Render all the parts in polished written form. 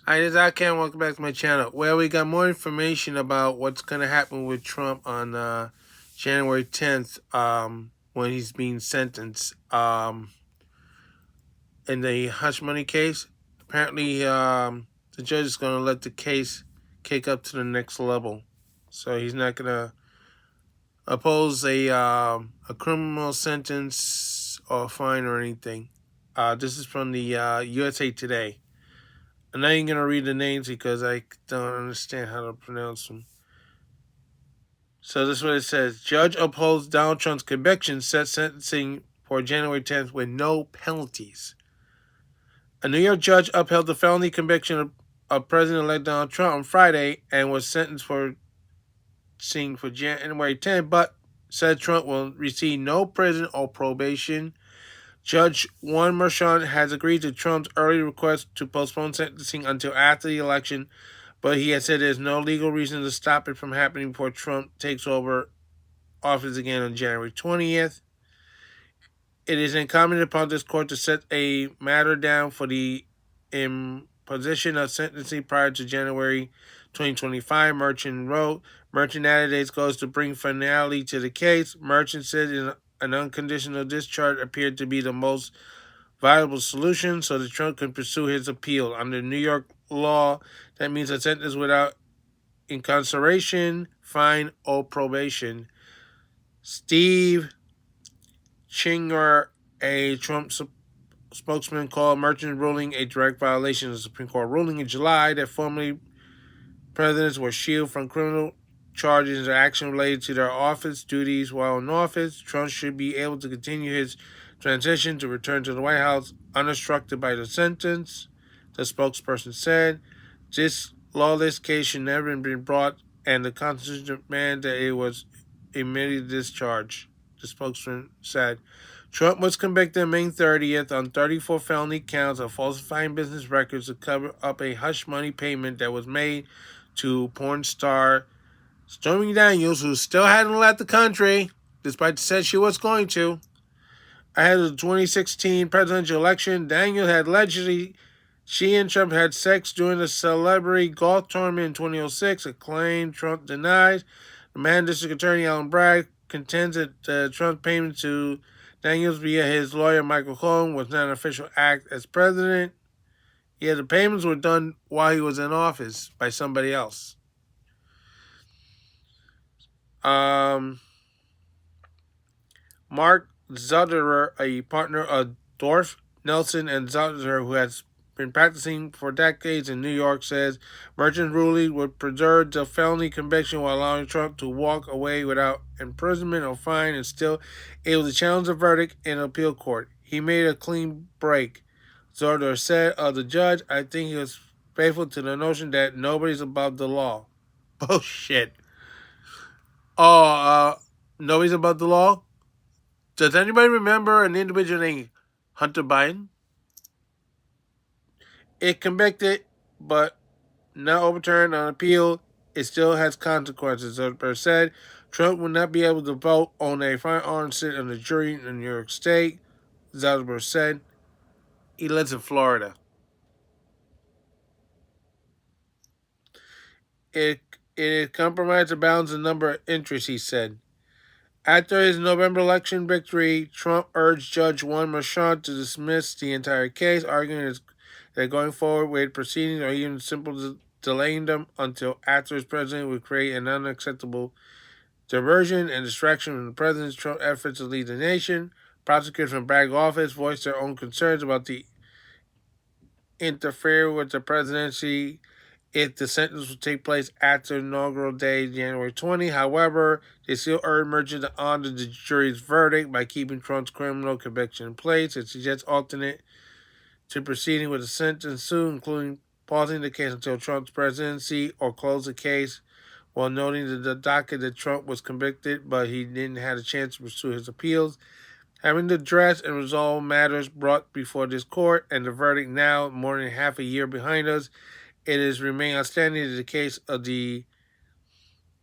Hi, this is Akan. Welcome back to my channel. Well, we got more information about what's going to happen with Trump on January 10th when he's being sentenced in the hush money case. Apparently, the judge is going to let the case kick up to the next level. So he's not going to oppose a criminal sentence or fine or anything. This is from the USA Today. I'm not even going to read the names because I don't understand how to pronounce them. So this is what it says. Judge upholds Donald Trump's conviction, set sentencing for January 10th with no penalties. A New York judge upheld the felony conviction of President-elect Donald Trump on Friday and was sentenced for January 10th, but said Trump will receive no prison or probation. Judge Juan Merchan has agreed to Trump's early request to postpone sentencing until after the election, but he has said there's no legal reason to stop it from happening before Trump takes over office again on January 20th. It is incumbent upon this court to set a matter down for the imposition of sentencing prior to January 2025, Merchan wrote. Merchan added its goals to bring finality to the case. Merchan said an unconditional discharge appeared to be the most viable solution so that Trump can pursue his appeal. Under New York law, that means a sentence without incarceration, fine, or probation. Steve Chinger, a Trump spokesman, called Merchan's ruling a direct violation of the Supreme Court ruling in July that formerly presidents were shielded from criminal charges or action related to their office duties while in office. Trump should be able to continue his transition to return to the White House unobstructed by the sentence, the spokesperson said. This lawless case should never have been brought, and the Constitution demands that it was immediately discharged, the spokesman said. Trump was convicted on May 30th on 34 felony counts of falsifying business records to cover up a hush money payment that was made to porn star Stormy Daniels, who still hadn't left the country, despite said she was going to. Ahead of the 2016 presidential election, Daniels had allegedly she and Trump had sex during a celebrity golf tournament in 2006, a claim Trump denies. The Manhattan District Attorney Alan Bragg contends that Trump's payment to Daniels via his lawyer Michael Cohen was not an official act as president. Yet the payments were done while he was in office by somebody else. Mark Zutterer, a partner of Dorff, Nelson, and Zutterer, who has been practicing for decades in New York, says Merchan's ruling would preserve the felony conviction while allowing Trump to walk away without imprisonment or fine and still able to challenge the verdict in an appeal court. He made a clean break. Zutterer said of the judge, I think he was faithful to the notion that nobody's above the law. Bullshit. Nobody's above the law? Does anybody remember an individual named Hunter Biden? It convicted, but not overturned on appeal. It still has consequences. Zuckerberg said Trump will not be able to vote on a firearm sit on the jury in New York State. Zuckerberg said he lives in Florida. It compromised the balance of number of interests, he said. After his November election victory, Trump urged Judge Juan Merchan to dismiss the entire case, arguing that going forward with proceedings or even simply delaying them until after his presidency would create an unacceptable diversion and distraction from the president's Trump efforts to lead the nation. Prosecutors from Bragg office voiced their own concerns about the interfere with the presidency if the sentence would take place after inaugural day, January 20. However, they still urge Merchan to honor the jury's verdict by keeping Trump's criminal conviction in place. It suggests alternate to proceeding with the sentence soon, including pausing the case until Trump's presidency or close the case, while noting that the docket that Trump was convicted, but he didn't have a chance to pursue his appeals. Having to address and resolve matters brought before this court and the verdict now more than half a year behind us, it has remained outstanding in the case of the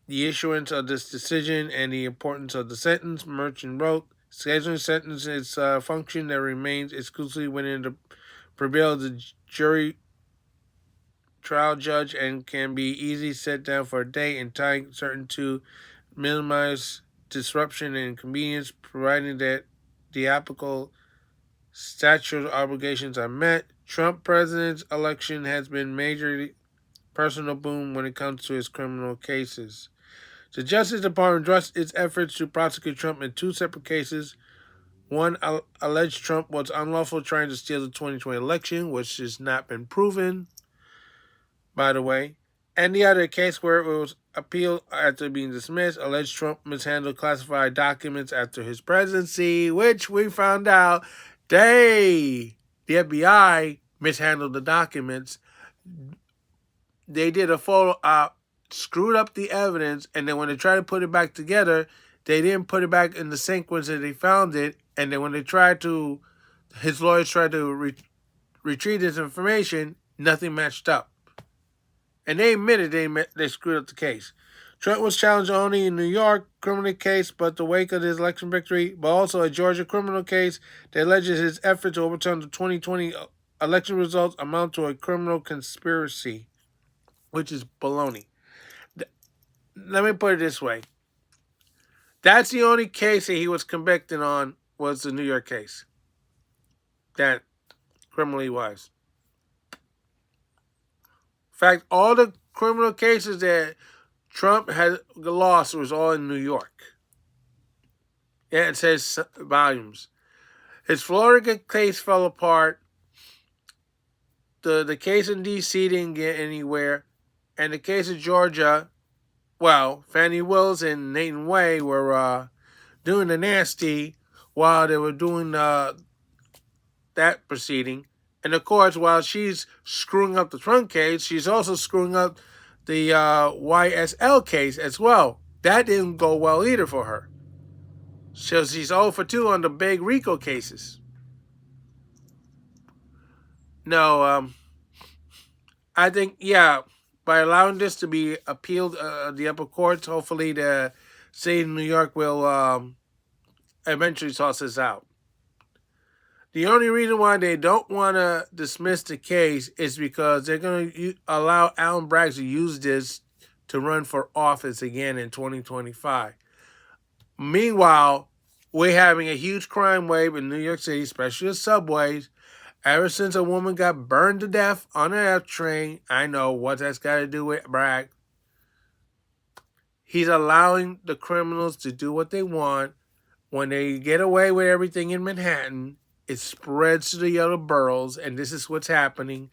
issuance of this decision and the importance of the sentence. Merchan wrote, scheduling sentence is a function that remains exclusively within the purview of the jury trial judge and can be easily set down for a day and time certain to minimize disruption and inconvenience, providing that the applicable statutory obligations are met. Trump president's election has been major personal boom when it comes to his criminal cases. The Justice Department addressed its efforts to prosecute Trump in two separate cases. One alleged Trump was unlawful trying to steal the 2020 election, which has not been proven, by the way. And the other case where it was appealed after being dismissed, alleged Trump mishandled classified documents after his presidency, which we found out the FBI mishandled the documents. They did a photo op, screwed up the evidence, and then when they tried to put it back together, they didn't put it back in the sequence that they found it. And then when they tried to, his lawyers tried to retrieve this information, nothing matched up. And they admitted they screwed up the case. Trump was challenged only in New York criminal case, but the wake of his election victory, but also a Georgia criminal case that alleges his effort to overturn the 2020 election results amount to a criminal conspiracy, which is baloney. Let me put it this way. That's the only case that he was convicted on, was the New York case. That criminally wise. In fact, all the criminal cases that Trump had lost was all in New York. Yeah, it says volumes. His Florida case fell apart. The case in D.C. didn't get anywhere. And the case in Georgia, well, Fannie Willis and Nathan Way were doing the nasty while they were doing that proceeding. And of course, while she's screwing up the Trump case, she's also screwing up the YSL case as well. That didn't go well either for her. So she's 0 for 2 on the big RICO cases. No, I think, yeah, by allowing this to be appealed the upper courts, hopefully the state of New York will eventually sort this out. The only reason why they don't want to dismiss the case is because they're going to allow Alvin Bragg to use this to run for office again in 2025. Meanwhile, we're having a huge crime wave in New York City, especially the subways. Ever since a woman got burned to death on an F train, I know what that's got to do with Bragg. He's allowing the criminals to do what they want. When they get away with everything in Manhattan, it spreads to the other boroughs, and this is what's happening.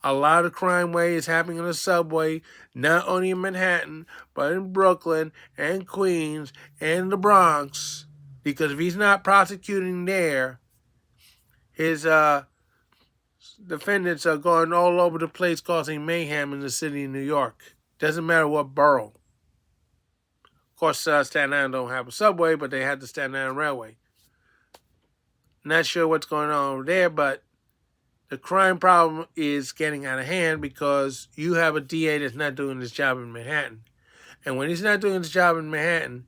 A lot of crime wave is happening on the subway, not only in Manhattan, but in Brooklyn and Queens and the Bronx. Because if he's not prosecuting there, his defendants are going all over the place causing mayhem in the city of New York. Doesn't matter what borough. Of course, Staten Island don't have a subway, but they have the Staten Island Railway. Not sure what's going on over there, but the crime problem is getting out of hand because you have a DA that's not doing his job in Manhattan. And when he's not doing his job in Manhattan,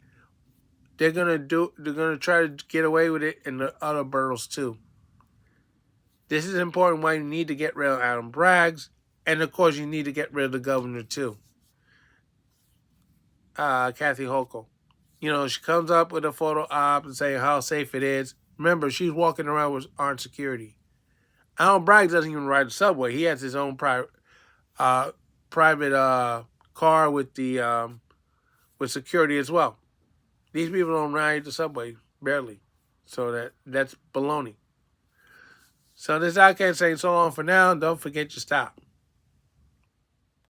they're gonna try to get away with it in the other boroughs too. This is important why you need to get rid of Alvin Bragg, and of course you need to get rid of the governor too. Kathy Hochul. You know, she comes up with a photo op and saying how safe it is. Remember, she's walking around with armed security. Alvin Bragg doesn't even ride the subway. He has his own private car with security as well. These people don't ride the subway, barely. So that's baloney. So this outcast saying so long for now. Don't forget your stop.